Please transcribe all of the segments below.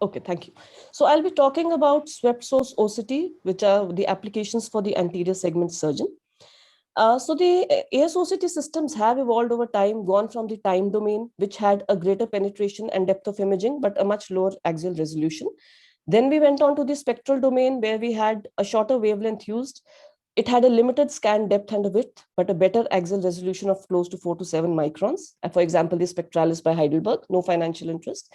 Okay, thank you. So I'll be talking about swept source OCT, which are the applications for the anterior segment surgeon. So the ASOCT systems have evolved over time, gone from the time domain, which had a greater penetration and depth of imaging, but a much lower axial resolution. Then we went on to the spectral domain, where we had a shorter wavelength used. It had a limited scan depth and width, but a better axial resolution of close to 4 to 7 microns. For example, the Spectralis by Heidelberg, no financial interest.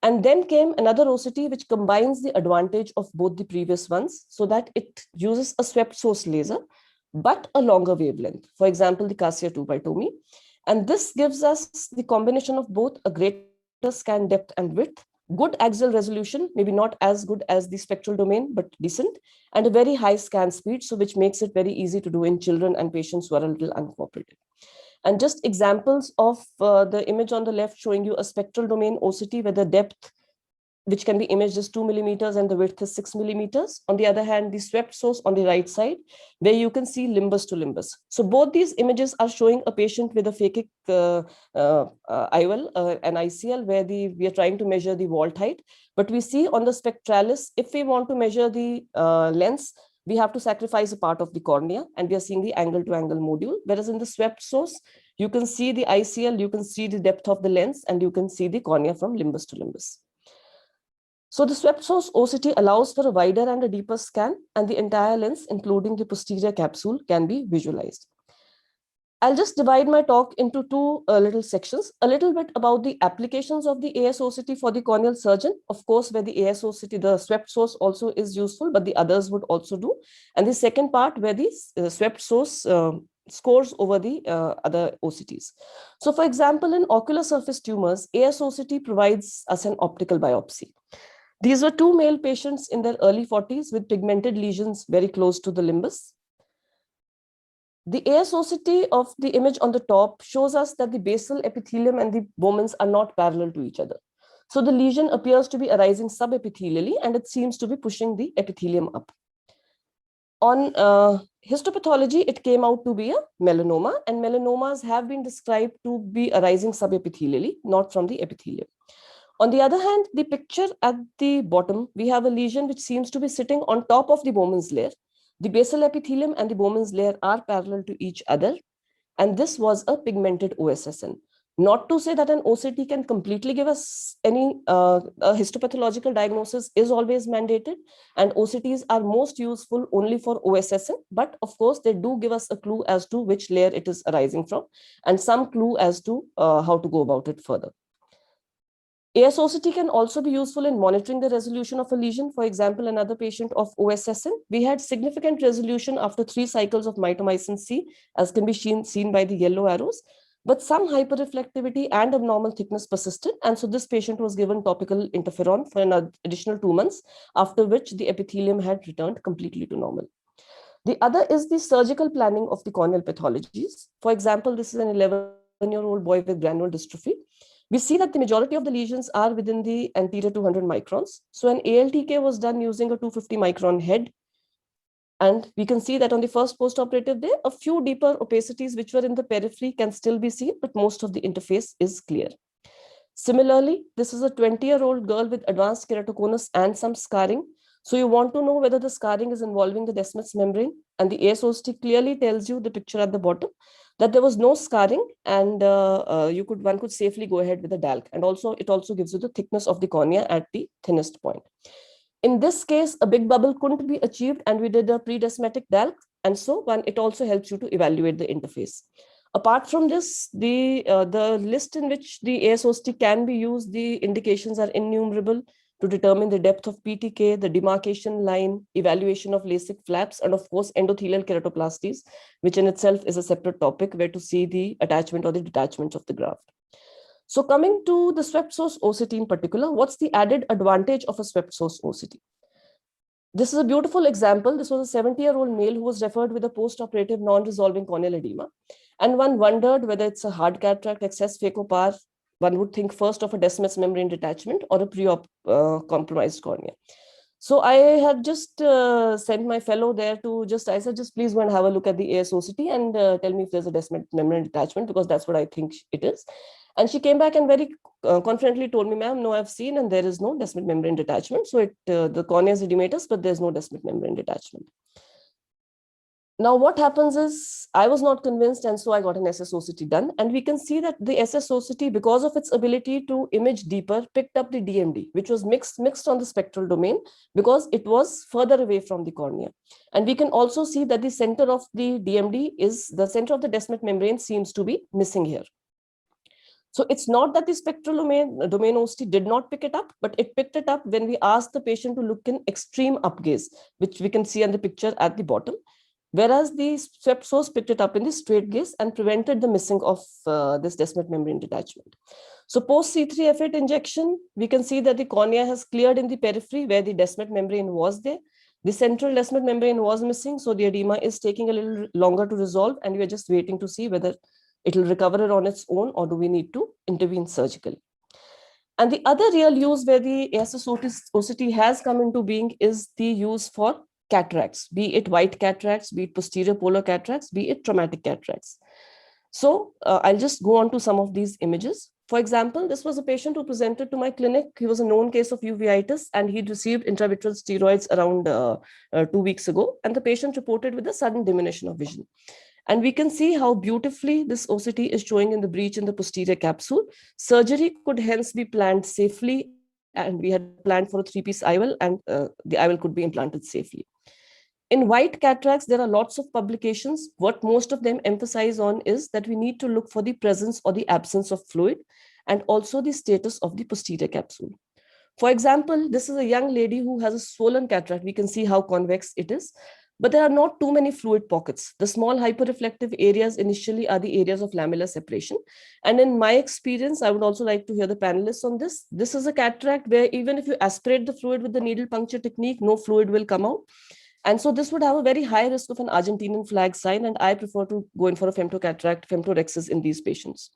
And then came another OCT, which combines the advantage of both the previous ones, so that it uses a swept source laser, but a longer wavelength. For example, the Cassia 2 by Tomy. And this gives us the combination of both a greater scan depth and width, good axial resolution, maybe not as good as the spectral domain, but decent, and a very high scan speed, so which makes it very easy to do in children and patients who are a little uncooperative. And just examples of the image on the left showing you a spectral domain OCT where the depth, which can be imaged as 2 millimeters and the width is 6 millimeters. On the other hand, the swept source on the right side, where you can see limbus to limbus. So both these images are showing a patient with a phakic IOL, an ICL, where we are trying to measure the vault height. But we see on the spectralis, if we want to measure the lens, we have to sacrifice a part of the cornea, and we are seeing the angle to angle module. Whereas in the swept source, you can see the ICL, you can see the depth of the lens, and you can see the cornea from limbus to limbus. So the swept source OCT allows for a wider and a deeper scan, and the entire lens, including the posterior capsule, can be visualized. I'll just divide my talk into two little sections. A little bit about the applications of the ASOCT for the corneal surgeon. Of course, where the ASOCT, the swept source also is useful, but the others would also do. And the second part where the swept source scores over the other OCTs. So for example, in ocular surface tumors, ASOCT provides us an optical biopsy. These were two male patients in their early 40s with pigmented lesions very close to the limbus. The ASOCT of the image on the top shows us that the basal epithelium and the Bowmans are not parallel to each other. So the lesion appears to be arising subepithelially, and it seems to be pushing the epithelium up. On histopathology, it came out to be a melanoma, and melanomas have been described to be arising subepithelially, not from the epithelium. On the other hand, the picture at the bottom, we have a lesion which seems to be sitting on top of the Bowman's layer. The basal epithelium and the Bowman's layer are parallel to each other, and this was a pigmented OSSN. Not to say that an OCT can completely give us any histopathological diagnosis is always mandated, and OCTs are most useful only for OSSN, but of course they do give us a clue as to which layer it is arising from, and some clue as to how to go about it further. ASOCT can also be useful in monitoring the resolution of a lesion. For example, another patient of OSSN, we had significant resolution after 3 cycles of mitomycin C, as can be seen by the yellow arrows, but some hyperreflectivity and abnormal thickness persisted. And so this patient was given topical interferon for an additional 2 months, after which the epithelium had returned completely to normal. The other is the surgical planning of the corneal pathologies. For example, this is an 11-year-old boy with granule dystrophy. We see that the majority of the lesions are within the anterior 200 microns. So an ALTK was done using a 250 micron head. And we can see that on the first postoperative day, a few deeper opacities which were in the periphery can still be seen, but most of the interface is clear. Similarly, this is a 20-year-old girl with advanced keratoconus and some scarring. So you want to know whether the scarring is involving the Descemet's membrane, and the ASOCT clearly tells you, the picture at the bottom, that there was no scarring, and one could safely go ahead with the DALC. And also, it also gives you the thickness of the cornea at the thinnest point. In this case, a big bubble couldn't be achieved, and we did a pre-descemetic DALC, and so it also helps you to evaluate the interface. Apart from this, the list in which the ASOCT can be used, the indications are innumerable to determine the depth of PTK, the demarcation line, evaluation of LASIK flaps, and of course, endothelial keratoplasties, which in itself is a separate topic where to see the attachment or the detachment of the graft. So coming to the swept source OCT in particular, what's the added advantage of a swept source OCT? This is a beautiful example. This was a 70-year-old male who was referred with a post-operative non-resolving corneal edema. And one wondered whether it's a hard cataract, excess phacoPAR. One would think first of a Descemet's membrane detachment or a pre-op compromised cornea. So I had just sent my fellow there to I said, just please go and have a look at the ASOCT and tell me if there's a Descemet membrane detachment, because that's what I think it is. And she came back and very confidently told me, ma'am, no, I've seen, and there is no Descemet membrane detachment. So the cornea is edematous, but there's no Descemet membrane detachment. Now, what happens is I was not convinced, and so I got an SSOCT done. And we can see that the SSOCT, because of its ability to image deeper, picked up the DMD, which was mixed on the spectral domain because it was further away from the cornea. And we can also see that the center of the DMD is the center of the Descemet membrane seems to be missing here. So it's not that the spectral domain OCT did not pick it up, but it picked it up when we asked the patient to look in extreme upgaze, which we can see on the picture at the bottom. Whereas the swept source picked it up in the straight gaze and prevented the missing of this Descemet membrane detachment. So post C3F8 injection, we can see that the cornea has cleared in the periphery where the Descemet membrane was there. The central Descemet membrane was missing, so the edema is taking a little longer to resolve, and we are just waiting to see whether it will recover it on its own or do we need to intervene surgically. And the other real use where the ASS-OCT has come into being is the use for cataracts, be it white cataracts, be it posterior polar cataracts, be it traumatic cataracts. So I'll just go on to some of these images. For example, this was a patient who presented to my clinic. He was a known case of uveitis and he'd received intravitreal steroids around 2 weeks ago. And the patient reported with a sudden diminution of vision. And we can see how beautifully this OCT is showing in the breach in the posterior capsule. Surgery could hence be planned safely, and we had planned for a 3-piece IOL, and the IOL could be implanted safely. In white cataracts, there are lots of publications. What most of them emphasize on is that we need to look for the presence or the absence of fluid and also the status of the posterior capsule. For example, this is a young lady who has a swollen cataract. We can see how convex it is. But there are not too many fluid pockets. The small hyperreflective areas initially are the areas of lamellar separation. And in my experience, I would also like to hear the panelists on this. This is a cataract where even if you aspirate the fluid with the needle puncture technique, no fluid will come out. And so this would have a very high risk of an Argentinian flag sign, and I prefer to go in for a femtocataract, femtorexis in these patients.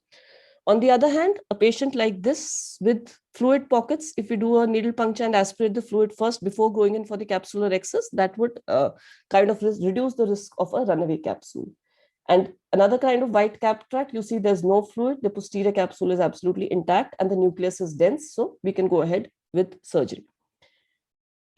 On the other hand, a patient like this with fluid pockets, if we do a needle puncture and aspirate the fluid first before going in for the capsular excess, that would kind of reduce the risk of a runaway capsule. And another kind of white cataract, you see there's no fluid, the posterior capsule is absolutely intact and the nucleus is dense, so we can go ahead with surgery.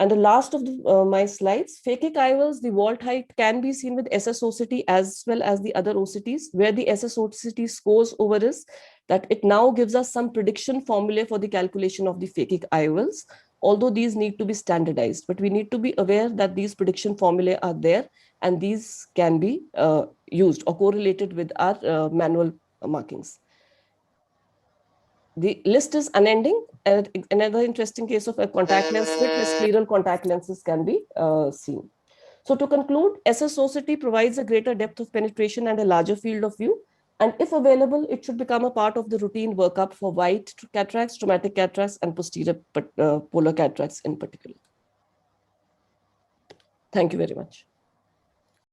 And the last of my slides, phakic IOLs, the vault height can be seen with SSOCT as well as the other OCTs, where the SSOCT scores over is that it now gives us some prediction formulae for the calculation of the phakic IOLs, although these need to be standardized. But we need to be aware that these prediction formulae are there and these can be used or correlated with our manual markings. The list is unending. Another interesting case of a contact lens fit where scleral contact lenses can be seen. So to conclude, SSOCT provides a greater depth of penetration and a larger field of view. And if available, it should become a part of the routine workup for white cataracts, traumatic cataracts, and posterior polar cataracts in particular. Thank you very much.